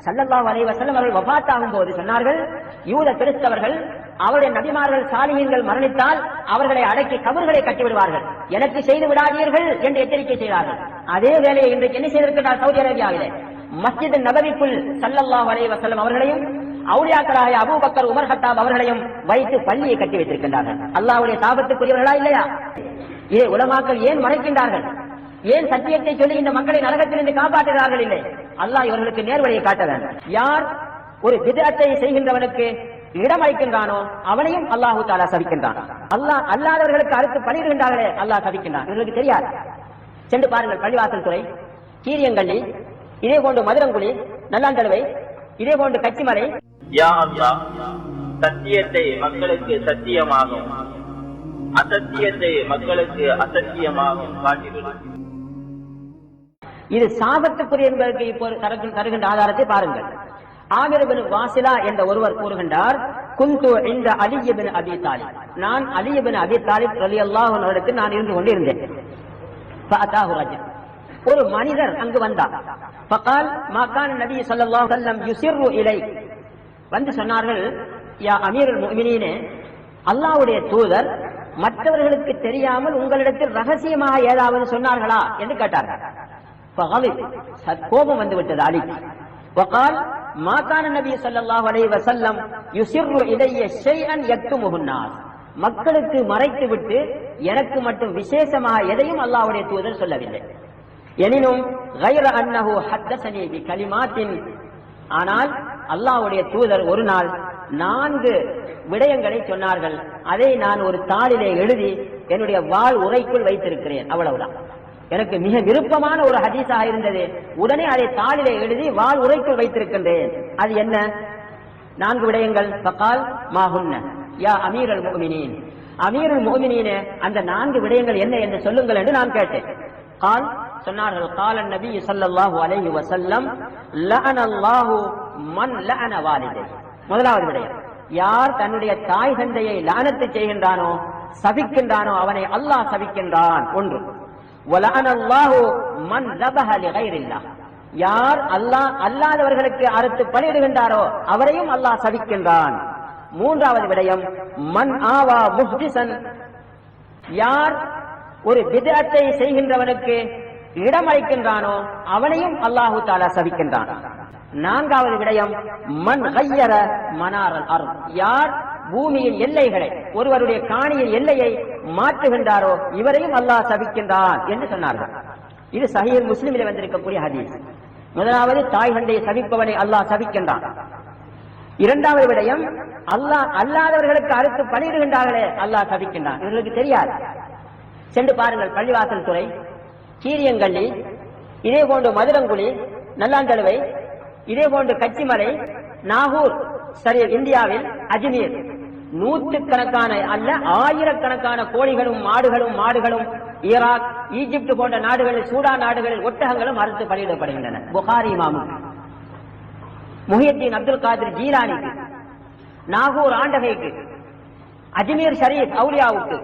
ஸல்லல்லாஹு அலைஹி வஸல்லம் அவர்கள் வஃபாத்தாகும் போது சொன்னார்கள், யூத கிறிஸ்தவர்கள் அவருடைய நபிமார்கள் சாலிஹீன்கள் மரணித்தால் அவர்களை அடக்கி கபர்களை கட்டிவிடுவார்கள், எனக்கு செய்து விடாதீர்கள் என்று எச்சரிக்கை செய்தார்கள். அதே வேலையை இன்றைக்கு என்ன செய்திருக்கிறார் சவுதி அரேபியாவிலே? மஸ்ஜித் நபவிக்குள் ஸல்லல்லாஹு அலைஹி வஸல்லம் அவர்களையும் அவுலியாக்களாகிய அபூபக்கர் உமர் கத்தாப் அவர்களையும் வைத்து பள்ளியை கட்டி வைத்திருக்கின்றார்கள். அல்லாஹ்வுடைய சாபத்துக்குரியவர்களா இல்லையா? இதை உலமாக்கள் ஏன் மறைக்கின்றார்கள்? ஏன் சத்தியத்தை சொல்லி இந்த மக்களை நரகத்திலிருந்து காப்பாற்றுகிறார்கள்? இல்லை, அல்லாஹ் இவர்களுக்கு நேர்வழியை காட்ட வேண்டும். யார் ஒரு பித்அத்தை செய்கின்றவனுக்கு இடமளிக்கின்றானோ அவனையும் அல்லாஹு தஆலா சபிக்கின்றான். அல்லாஹ் அல்லாதவர்களுக்கு அறுத்து பணிகின்றார்களே அல்லாஹ் சபிக்கின்றான். இவர்களுக்கு தெரியாது. சென்று பாருங்கள், பள்ளிவாசல் துறை, கீரியங்கள்ளி, இதே போன்று மதுரங்குடி, நல்லாந்தழுவை, இதே போன்று கச்சிமலை. யா அல்லாஹ், சத்தியத்தை மக்களுக்கு சத்தியமாகும், அசத்தியத்தை மக்களுக்கு அசத்தியமாகும் காட்டிவிடும். இது சாபத்துக்குரிய என்பதற்கு இப்போது தருகின்ற ஆதாரத்தை பாருங்கள். ஆமிர் இப்னு வாசிலா என்ற ஒருவர் கூறுகின்றார், குந்து இந்த அலி இப்னு அபி தாலிப், நான் அலி இப்னு அபி தாலிப் ரலியல்லாஹு அன்ஹு அவர்களுக்கு நான் இருந்து கொண்டிருந்தேன். ஃபஅதாஹு ரஜுல், ஒரு மனிதர் அங்கு வந்தார். ஃபகால் மா கான நபி ஸல்லல்லாஹு அலைஹி வஸல்லம் யுஸிர்ரு இலை, வந்து சொன்னார்கள், யா அமீருல் முஃமினீனே, அல்லாஹ்வுடைய தூதர் மற்றவர்களுக்கு தெரியாமல் உங்களிடத்தில் ரகசியமாக ஏதாவது சொன்னார்களா என்று கேட்டார்கள். கோபம் வந்து விட்டது அலிக்கு. وقال ما كان النبي صلى الله عليه وسلم يسر الي شيئا يكتمه الناس, மக்களுக்கு மறைத்து விட்டு எனக்கு மட்டும் விசேஷமாக எதையும் அல்லாஹ்வுடைய தூதர் சொல்லவில்லை. எனினும் غير انه حدثني بكلمات, ஆனால் அல்லாஹ்வுடைய தூதர் ஒரு நாள் 4 விடயங்களை சொன்னார்கள். அதை நான் ஒரு தாளிலே எழுதி என்னுடைய வாள் உரைக்குள் வைத்திருக்கிறேன். அவ்வளவுதான். எனக்கு மிக விருப்பமான ஒரு ஹதீஸாக இருந்தது. உடனே அதை தாளிலே எழுதி வாள் உரைக்குள் வைத்திருக்கின்றேன். அது என்ன? 4 விடயங்கள். ஃபகால் மா ஹுன்ன யா அமீருல் முஃமினீன், அமீருல் முஃமினீனே, அந்த 4 விடயங்கள் என்ன என்று சொல்லுங்கள் என்று நான் கேட்டேன். கால், சொன்னார்கள், கால நபி ஸல்லல்லாஹு அலைஹி வஸல்லம் லஅனல்லாஹு மன் லஅன வாலிதை. முதலாவது விடயம், யார் தன்னுடைய தாய் தந்தையை லானத்து செய்கின்றானோ, சபிக்கின்றானோ, அவனை அல்லாஹ் சபிக்கின்றான். ஒன்று. வலஅனல்லாஹு மன் லபஹ லிகைரில்லாஹ், யார் அல்லாஹ் அல்லாதவர்களுக்கு அறுத்து பலியிடுகின்றாரோ அவரையும் அல்லாஹ் சபிக்கின்றான். மூன்றாவது விடயம், மன் ஆவா முஹ்திஸன், யார் ஒரு பித்அத்தை செய்கின்றவனுக்கு இடமளிக்கின்றானோ அவனையும் அல்லாஹு தஆலா சபிக்கின்றான். 4வது விடயம், மன் கய்யர மனாரல் அர்த், யார் பூமியின் எல்லைகளை, ஒருவருடைய காணியின் எல்லையை மாற்றுகின்றாரோ இவரையும் அல்லாஹ் சபிக்கின்றான் என்று சொன்னார்கள். இது சஹீஹ் முஸ்லிமிலே வந்திருக்கக்கூடிய ஹதீஸ். முதலாவது, தாய் தந்தையை சபிப்பவனை அல்லாஹ் சபிக்கின்றான். 2வது விடயம், அல்லாஹ் அல்லாதவர்களுக்கு அறுத்து பலியிடுகின்றார்களே அல்லாஹ் சபிக்கின்றான். இவர்களுக்கு தெரியாது. சென்று பாருங்கள், பள்ளிவாசல் துறை, கீரியங்கள்ளி, இதே போன்று மதுரங்குடி, நல்லாந்தழுவை, இதே போன்று கச்சிமலை, நாகூர், சரி, இந்தியாவில் அஜ்மீர், 100கணக்கான அல்ல 1000கணக்கான கோழிகளும் மாடுகளும் ஈராக், ஈஜிப்ட் போன்ற நாடுகளில், சூடான் நாடுகளில் ஒட்டகங்களும் அறுத்து பலியிடப்படுகின்றன. புகாரி இமாமுக்கு, முஹியத்தீன் அப்துல் காதிர் ஜீலானிக்கு, நாகூர் ஆண்டகைக்கு, அஜ்மீர் ஷரீப் அவுலியாவுக்கு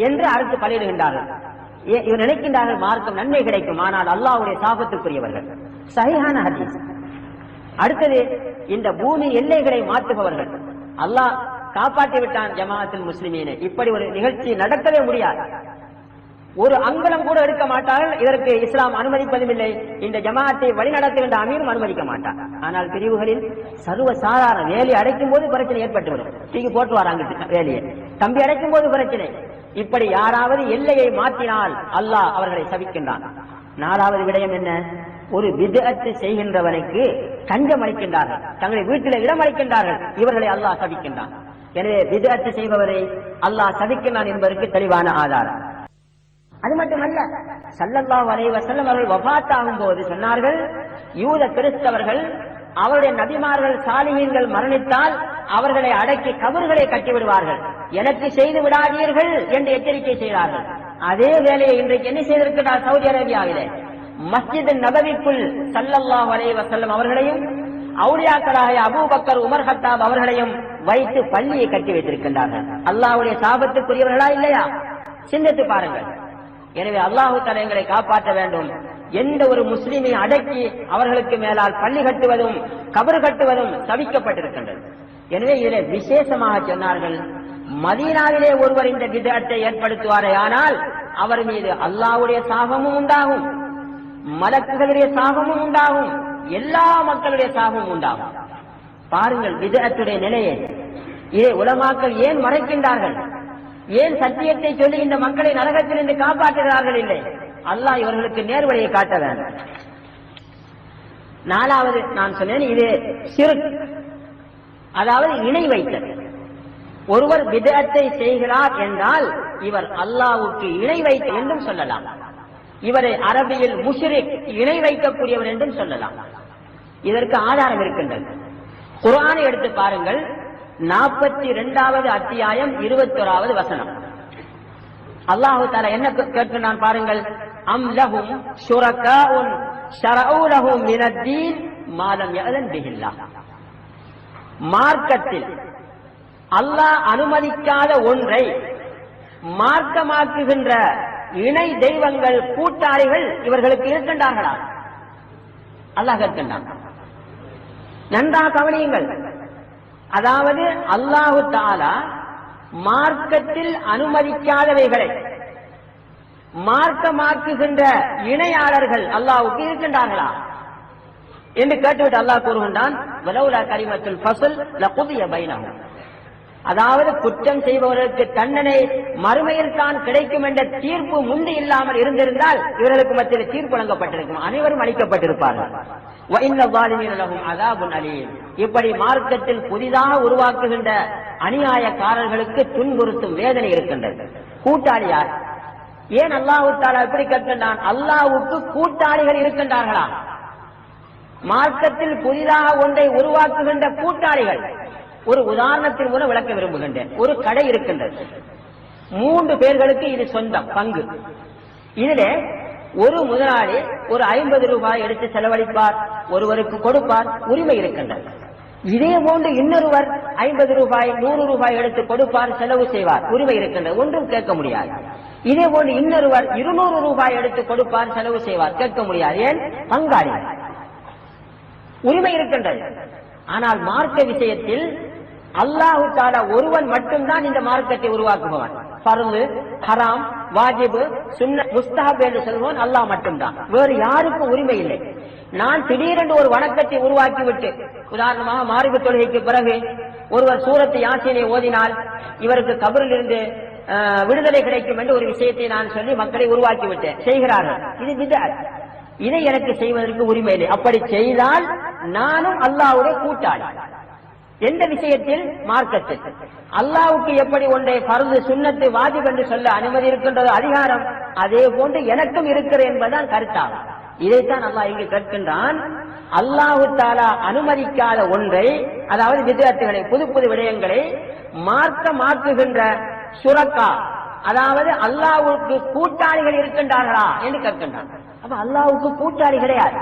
என்று அறுத்து பலியிடுகின்றார்கள். இவர் நினைக்கின்றார்கள் மார்க்கம் நன்மை கிடைக்கும், ஆனால் அல்லாஹ்வுடைய சாபத்துக்குரியவர்கள். சஹீஹான ஹதீஸ். அடுத்தது, இந்த பூமி எல்லைகளை மாற்றுபவர்கள். அல்லாஹ் காப்பாற்றி விட்டான் ஜமாஅத்துல் முஸ்லிமீனை. இப்படி ஒரு நிகழ்ச்சி நடக்கவே முடியாது. ஒரு அங்குலம் கூட எடுக்க மாட்டார்கள். இதற்கு இஸ்லாம் அனுமதிப்பதும் இல்லை. இந்த ஜமாஅத்தை வழிநடத்துகின்ற அமீரும் அனுமதிக்க மாட்டார். ஆனால் பிரிவுகளில் சர்வ சாதாரண வேலையை அடைக்கும் போது பிரச்சனை ஏற்பட்டுவிடும். தூக்கி போட்டு வராங்க வேலையை, கம்பி அடைக்கும் போது பிரச்சனை. இப்படி யாராவது எல்லையை மாற்றினால் அல்லாஹ் அவர்களை சபிக்கின்றான். 4வது விடயம் என்ன? ஒரு பித்அத் செய்கின்றவனுக்கு தஞ்சம் அளிக்கின்றார்கள், தங்களை வீட்டில் இடம் அளிக்கின்றார்கள், இவர்களை அல்லாஹ் சபிக்கின்றான். எனவே பித்அத் செய்பவரை அல்லாஹ் சபிக்கின்றான் என்பதற்கு தெளிவான ஆதாரம். அது மட்டுமல்ல, ஸல்லல்லாஹு அலைஹி வஸல்லம் அவர்கள் வஃபாத் ஆகும் போது சொன்னார்கள், யூத கிறிஸ்தவர்கள் அவருடைய நபிமார்கள் சாலிஹீன்கள் மரணித்தால் அவர்களை அடக்கி கபர்களை கட்டிவிடுவார்கள், எனக்கு செய்து விடாதீர்கள் என்று எச்சரிக்கை செய்தார்கள். அதே வேலையை இன்றைக்கு என்ன செய்திருக்கிறார் சவுதி அரேபியாவிலே? மஸ்ஜித் நபவிக்குள் ஸல்லல்லாஹு அலைஹி வஸல்லம் அவர்களையும் அவுலியாக்களாகிய அபூபக்கர் உமர் கத்தாப் அவர்களையும் வைத்து பள்ளியை கட்டி வைத்திருக்கின்றார்கள். அல்லாஹ்வுடைய சாபத்துக்குரியவர்களா இல்லையா? சிந்தித்து பாருங்கள். எனவே அல்லாஹ் தஆலா எங்களை காப்பாற்ற வேண்டும். எந்த ஒரு முஸ்லிமை அடக்கி அவர்களுக்கு மேலால் பள்ளி கட்டுவதும் கபறு கட்டுவதும் தவிக்கப்பட்டிருக்கின்றது. எனவே இதில் விசேஷமாக சொன்னார்கள், மதீனாவிலே ஒருவர் இந்த பிதஅத்தை ஏற்படுத்துவாரே ஆனால் அவர் மீது அல்லாஹ்வுடைய சாபமும் உண்டாகும், மலக்குகளுடைய சாபமும் உண்டாகும், எல்லா மக்களுடைய சாபமும் உண்டாகும். பாருங்கள் பிதஅத்துடைய நிலையை. இதை உலமாக்கள் ஏன் மறைக்கின்றார்கள்? ஏன் சத்தியத்தை சொல்லி இந்த மக்களை நரகத்திலிருந்து காப்பாற்றுகிறார்கள்? இல்லை, அல்லாஹ் இவர்களுக்கு நேர்வழியை காட்ட வேண்டும். நாலாவது நான் சொன்னேன், இது ஷிர்க், அதாவது இணை வைத்தல். ஒருவர் பிதஅத்தை செய்கிறார் என்றால் இவர் அல்லாஹ்வுக்கு இணை வைத்த என்றும் சொல்லலாம். இவரை அரபியில் முஷ்ரிக், இணை வைக்கக்கூடியவர் என்றும் சொல்லலாம். இதற்கு ஆதாரம் இருக்கின்றது. குர்ஆனை எடுத்து பாருங்கள், 42வது அத்தியாயம் 21வது வசனம். அல்லாஹு தஆலா என்ன கேட்கிறான் பாருங்கள், அம் லஹும் ஷுரகாஉன் ஷரஊ லஹும் மினத்-தீன் மா லம் யஅலன் பிஹில்லாஹ். மார்க்கத்தில் அல்லாஹ் அனுமதிக்காத ஒன்றை மார்க்கமாக்குகின்ற இணை தெய்வங்கள், கூட்டாளிகள் இவர்களுக்கு இருக்கின்றார்களா? அல்லாஹ் கேட்கின்றான். நன்றாக கவனியுங்கள். அதாவது அல்லாஹு தஆலா மார்க்கத்தில் அனுமதிக்காதவைகளை மார்க்கமாக்குகின்ற இணையாளர்கள் அல்லாஹ்வுக்கு இருக்கின்றார்களா என்று கேட்டுவிட்டு அல்லாஹ் கூறுகின்றான், வலௌலா கலிமத்துல் ஃபஸ்ல் லகுதிய பைனஹும். அதாவது குற்றம் செய்பவர்களுக்கு தண்டனை மறுமையில் தான் கிடைக்கும் என்ற தீர்ப்பு முந்தி இல்லாமல் இருந்திருந்தால் இவர்களுக்கு மத்தியில் தீர்ப்பு வழங்கப்பட்டிருக்கும், அனைவரும் அளிக்கப்பட்டிருப்பார்கள். இப்படி மார்க்கத்தில் புதிதாக உருவாக்குகின்ற அநியாயக்காரர்களுக்கு துன்புறுத்தும் வேதனை இருக்கின்றது. கூட்டாளியார் ஏன் அல்லாஹ் தஆலா எப்படி கேட்கின்றான்? அல்லாஹ்வுக்கு கூட்டாளிகள் இருக்கின்றார்களா? மார்க்கத்தில் புதிதாக ஒன்றை உருவாக்குகின்ற கூட்டாளிகள். ஒரு உதாரணத்தின் மூலம் விளக்க விரும்புகின்றேன். ஒரு கடை இருக்கின்றது, 3 பேர்களுக்கு இது சொந்தம், பங்கு. இதிலே ஒரு முதலாளி ஒரு 50 ரூபாய் எடுத்து செலவழிப்பார், ஒருவருக்கு கொடுப்பார், உரிமை இருக்கின்றது. இதே போன்று இன்னொருவர் 50 ரூபாய் 100 ரூபாய் எடுத்து கொடுப்பார், செலவு செய்வார், உரிமை இருக்கின்றது, ஒன்றும் கேட்க முடியாது. இதே போன்று இன்னொருவர் 200 ரூபாய் எடுத்து கொடுப்பார், செலவு செய்வார், கேட்க முடியாது. ஏன்? பங்காளி, உரிமை இருக்கின்றது. ஆனால் மார்க்க விஷயத்தில் அல்லாஹு தஆலா ஒருவன் மட்டும்தான் இந்த மார்க்கத்தை உருவாக்குபவன். ஃபர்து, ஹராம், வாஜிபு, சுன்னத், முஸ்தஹப் என்று சொல்வோன் அல்லாஹ் மட்டும்தான், வேறு யாருக்கும் உரிமை இல்லை. நான் திடீரென்று ஒரு வணக்கத்தை உருவாக்கிவிட்டு, உதாரணமாக மாரிபு தொழுகைக்கு பிறகு ஒருவர் சூரத்து யாசீனை ஓதினால் இவருக்கு கபரில் இருந்து விடுதலை கிடைக்கும் என்று ஒரு விஷயத்தை நான் சொல்லி மக்களை உருவாக்கி விட்டேன், செய்கிறார்கள். இது பித்அத். இதை எனக்கு செய்வதற்கு உரிமை இல்லை. அப்படி செய்தால் நானும் அல்லாஹ்வுடைய கூட்டாளி. எந்த விஷயத்தில்? மார்க்கத்தில். அல்லாஹ்வுக்கு எப்படி ஒன்றை ஃபர்து, சுன்னத்து, வாஜிப் என்று சொல்ல அனுமதி இருக்கின்றது, அதிகாரம், அதே போன்று எனக்கும் இருக்கிறது என்பதுதான் கருத்தாகும். இதைத்தான் அல்லாஹ் இங்கு கேட்கின்றான். அல்லாஹு தஆலா அனுமதிக்காத ஒன்றை, அதாவது பித்அத்துகளை, புது புது விடயங்களை மார்க்கமாக்குகின்ற ஷுரக்கா, அதாவது அல்லாஹ்வுக்கு கூட்டாளிகள் இருக்கின்றார்களா என்று கேட்கின்றான். அப்ப அல்லாஹ்வுக்கு கூட்டாளி கிடையாது.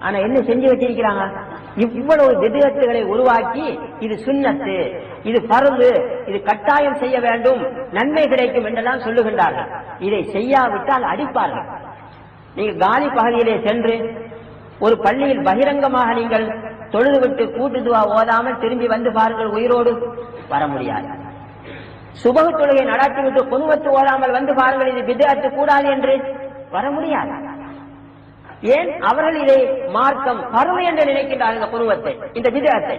ஆனா என்ன செஞ்சு வச்சிருக்கிறாங்க? இவ்வளவு பித்அத்துகளை உருவாக்கி, இது சுன்னத்து, இது ஃபர்து, இது கட்டாயம் செய்ய வேண்டும், நன்மை கிடைக்கும் என்றெல்லாம் சொல்லுகின்றார்கள். இதை செய்யாவிட்டால் அடிப்பார்கள். நீங்க காலி பகுதியிலே சென்று ஒரு பள்ளியில் பகிரங்கமாக நீங்கள் தொழுதுவிட்டு கூட்டு துவா ஓதாமல் திரும்பி வந்து பாருங்கள், உயிரோடு வர முடியாது. சுபஹ் தொழுகை நடத்திவிட்டு குனுவத்து ஓதாமல் வந்து பாருங்கள், இது பித்அத்து கூடாது என்று வர முடியாது. ஏன்? அவர்கள் இதை மார்க்கம் ஃபர்து என்று நினைக்கின்றார்கள், இந்த குனுவத்தை, இந்த பித்அத்தை.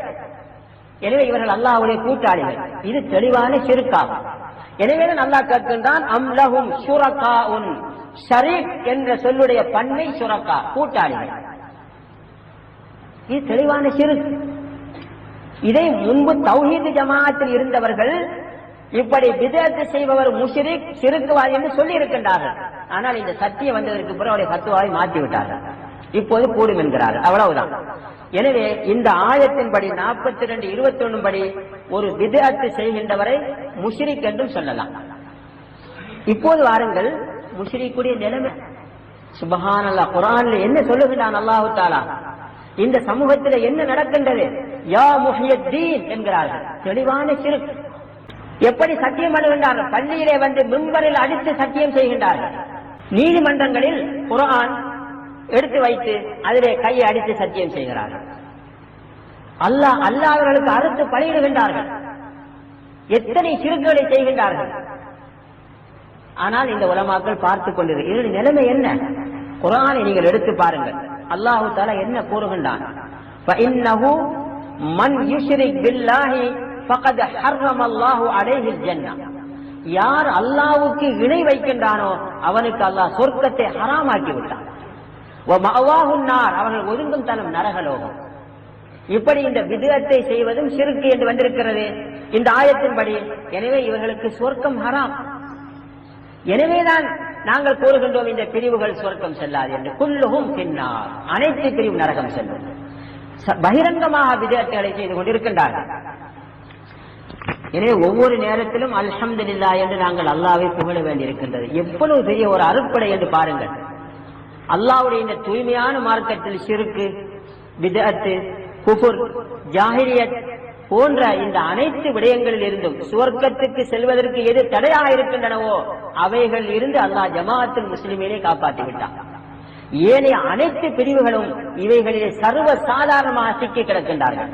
எனவே இவர்கள் அல்லாஹ்வுடைய கூட்டாளிகள். இது தெளிவான ஷிர்காகும். எனவே அல்லாஹ் கேட்கின்றான், அம் லஹும் ஷுரகாஉன். ஷரீக் என்ற சொல்லுடைய பன்மை ஷுரகா, கூட்டாளிகள். இது தெளிவான ஷிர்க். இதை முன்பு தௌஹீத் ஜமாஅத்தில் இருந்தவர்கள் இப்படி பித்அத் செய்பவர் முஷ்ரிக், ஷிர்க்வாதி என்று சொல்லி இருக்கின்றார்கள். ஆனால் இந்த சத்தியம் வந்ததற்கு பிறகு அவருடைய ஃபத்வாவை மாற்றி விட்டார்கள். இப்போது கூடும் என்கிறார்கள், அவ்வளவுதான். எனவே இந்த ஆயத்தின்படி 42:21 படி ஒரு பித்அத் செய்கின்றவரை முஷ்ரிக் என்றும் சொல்லலாம். இப்போது வாருங்கள், முஷ்ரிக்குடைய நிலைமை. சுப்ஹானல்லாஹ், குர்ஆனில் என்ன சொல்லுகின்றான் அல்லாஹ் தஆலா? இந்த சமூகத்தில் என்ன நடக்கின்றது? யா முஹ்யித்தீன் என்கிறார்கள். தெளிவான ஷிர்க். எப்படி சத்தியம் பண்ணுகின்றார்கள்? பள்ளியிலே வந்து மிம்பரில் அடித்து சத்தியம் செய்கின்றார்கள். நீதிமன்றங்களில் குர்ஆன் எடுத்து வைத்து அதிலே கையை அடித்து சத்தியம் செய்கிறார்கள். அல்லாஹ் அல்லாஹ்வுக்கு அறுத்து பலியிடுகின்றார்கள். எத்தனை சிறுக்குகளை செய்கின்றார்கள். ஆனால் இந்த உலமாக்கள் பார்த்துக் கொண்டிருக்கிறார்கள். இதனுடைய நிலைமை என்ன? குர்ஆனை நீங்கள் எடுத்து பாருங்கள். அல்லாஹ் தஆலா என்ன கூறுகின்றான்? ஃபஇன்னஹு மன் யுஷ்ரிக் பில்லாஹி ஃபகத் ஹர்ரமல்லாஹு அலைஹில் ஜன்னah. யார் அல்லாஹ்வுக்கு இணை வைக்கின்றானோ அவனுக்கு அல்லாஹ் சொர்க்கத்தை ஹராமாக்கி விட்டான். வ மஅவாஹுன் நார், அவர்கள் ஒதுங்கும் தலம் நரகலோகம். இப்படி இந்த விதத்தை செய்வதும் ஷிர்க் என்று வந்திருக்கிறது இந்த ஆயத்தின்படி. எனவே இவர்களுக்கு சொர்க்கம் ஹராம். எனவேதான் நாங்கள் கூறுகின்றோம் இந்த பிரிவுகள் சொர்க்கம் செல்லாது என்று. குல்லுஹும் ஃபின்னார், அனைத்து பிரிவு நரகம் செல்லும். பகிரங்கமாக விதத்தை செய்து கொண்டிருக்கின்றார்கள். எனவே ஒவ்வொரு நேரத்திலும் அல்ஹம்துலில்லாஹ் என்று நாங்கள் அல்லாஹ்வை புகழ வேண்டியிருக்கின்றது. எவ்வளவு பெரிய ஒரு அருட்படை என்று பாருங்கள். அல்லாஹ்வுடைய இந்த தூய்மையான மார்க்கத்தில் ஷிர்க், பித்அத், குஃபுர், ஜாஹிலியத் போன்ற இந்த அனைத்து விடயங்களில் இருந்தும் சுவர்க்கத்துக்கு செல்வதற்கு எது தடையாக இருக்கின்றனவோ அவைகள் இருந்து அல்லாஹ் ஜமாஅத்துல் முஸ்லிமீனை காப்பாற்றி விட்டார். ஏனைய அனைத்து பிரிவுகளும் இவைகளிலே சர்வ சாதாரணமாக சிக்கி கிடக்கின்றார்கள்.